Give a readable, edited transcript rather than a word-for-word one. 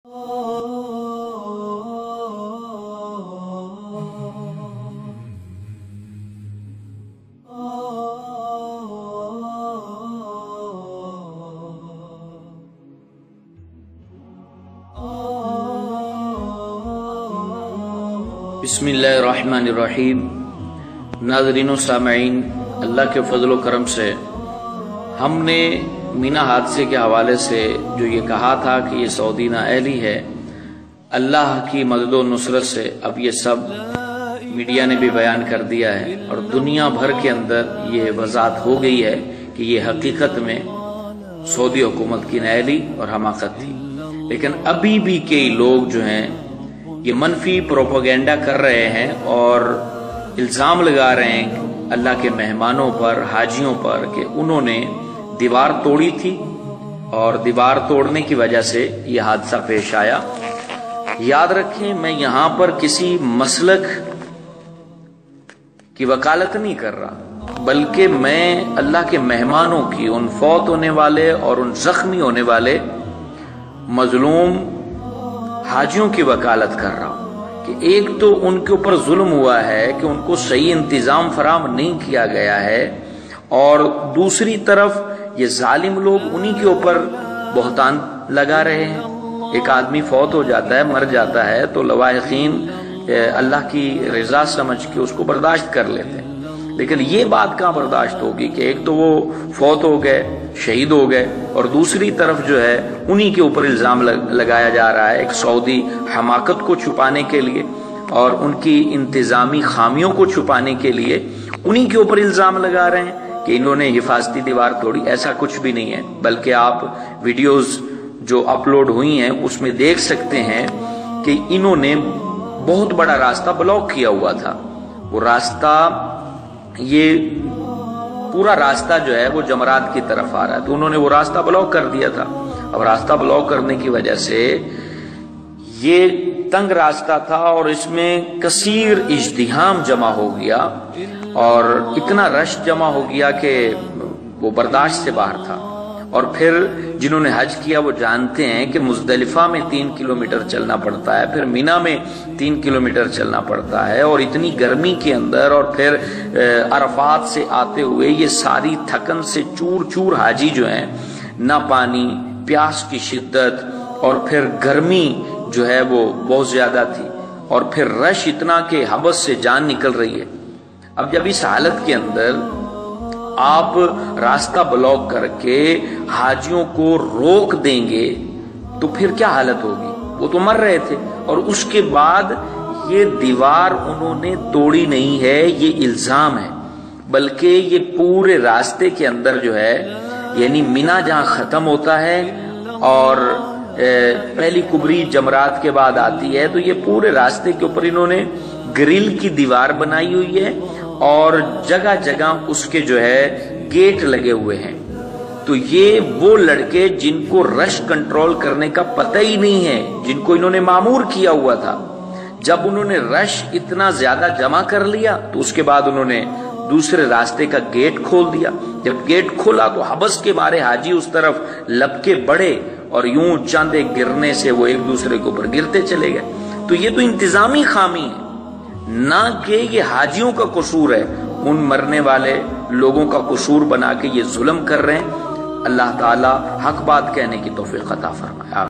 بسم اللہ الرحمن الرحیم۔ ناظرین و سامعین، اللہ کے فضل و کرم سے ہم نے مینا حادثے کے حوالے سے جو یہ کہا تھا کہ یہ سعودی نااہلی ہے، اللہ کی مدد و نصرت سے اب یہ سب میڈیا نے بھی بیان کر دیا ہے اور دنیا بھر کے اندر یہ وضاحت ہو گئی ہے کہ یہ حقیقت میں سعودی حکومت کی نااہلی اور حماقت تھی۔ لیکن ابھی بھی کئی لوگ جو ہیں یہ منفی پروپیگنڈا کر رہے ہیں اور الزام لگا رہے ہیں اللہ کے مہمانوں پر، حاجیوں پر، کہ انہوں نے دیوار توڑی تھی اور دیوار توڑنے کی وجہ سے یہ حادثہ پیش آیا۔ یاد رکھیں، میں یہاں پر کسی مسلک کی وکالت نہیں کر رہا، بلکہ میں اللہ کے مہمانوں کی، ان فوت ہونے والے اور ان زخمی ہونے والے مظلوم حاجیوں کی وکالت کر رہا ہوں کہ ایک تو ان کے اوپر ظلم ہوا ہے کہ ان کو صحیح انتظام فراہم نہیں کیا گیا ہے، اور دوسری طرف یہ ظالم لوگ انہی کے اوپر بہتان لگا رہے ہیں۔ ایک آدمی فوت ہو جاتا ہے، مر جاتا ہے، تو لواحقین اللہ کی رضا سمجھ کے اس کو برداشت کر لیتے ہیں، لیکن یہ بات کہاں برداشت ہوگی کہ ایک تو وہ فوت ہو گئے، شہید ہو گئے، اور دوسری طرف جو ہے انہی کے اوپر الزام لگایا جا رہا ہے ایک سعودی حماقت کو چھپانے کے لیے اور ان کی انتظامی خامیوں کو چھپانے کے لیے انہی کے اوپر الزام لگا رہے ہیں کہ انہوں نے حفاظتی دیوار توڑی۔ ایسا کچھ بھی نہیں ہے، بلکہ آپ ویڈیوز جو اپلوڈ ہوئی ہیں اس میں دیکھ سکتے ہیں کہ انہوں نے بہت بڑا راستہ بلاک کیا ہوا تھا۔ وہ راستہ، یہ پورا راستہ جو ہے وہ جمرات کی طرف آ رہا ہے، تو انہوں نے وہ راستہ بلاک کر دیا تھا۔ اب راستہ بلاک کرنے کی وجہ سے یہ تنگ راستہ تھا اور اس میں کثیر ازدحام جمع ہو گیا اور اتنا رش جمع ہو گیا کہ وہ برداشت سے باہر تھا۔ اور پھر جنہوں نے حج کیا وہ جانتے ہیں کہ مزدلفہ میں 3 کلومیٹر چلنا پڑتا ہے، پھر مینا میں 3 کلومیٹر چلنا پڑتا ہے، اور اتنی گرمی کے اندر، اور پھر عرفات سے آتے ہوئے یہ ساری تھکن سے چور چور حاجی جو ہیں، نہ پانی، پیاس کی شدت، اور پھر گرمی جو ہے وہ بہت زیادہ تھی، اور پھر رش اتنا کہ حبس سے جان نکل رہی ہے۔ اب جب اس حالت کے اندر آپ راستہ بلاک کر کے حاجیوں کو روک دیں گے تو پھر کیا حالت ہوگی؟ وہ تو مر رہے تھے، اور اس کے بعد یہ دیوار انہوں نے توڑی نہیں ہے، یہ الزام ہے، بلکہ یہ پورے راستے کے اندر جو ہے، یعنی مینا جہاں ختم ہوتا ہے اور پہلی کبری جمرات کے بعد آتی ہے، تو یہ پورے راستے کے اوپر انہوں نے گرل کی دیوار بنائی ہوئی ہے اور جگہ جگہ اس کے جو ہے گیٹ لگے ہوئے ہیں۔ تو یہ وہ لڑکے جن کو رش کنٹرول کرنے کا پتہ ہی نہیں ہے، جن کو انہوں نے مامور کیا ہوا تھا، جب انہوں نے رش اتنا زیادہ جمع کر لیا تو اس کے بعد انہوں نے دوسرے راستے کا گیٹ کھول دیا۔ جب گیٹ کھولا تو حبس کے مارے حاجی اس طرف لپکے بڑھے اور یوں چاندے گرنے سے وہ ایک دوسرے کے اوپر گرتے چلے گئے۔ تو یہ تو انتظامی خامی ہے، نہ کہ یہ حاجیوں کا قصور ہے۔ ان مرنے والے لوگوں کا قصور بنا کے یہ ظلم کر رہے ہیں۔ اللہ تعالی حق بات کہنے کی توفیق عطا فرمائے۔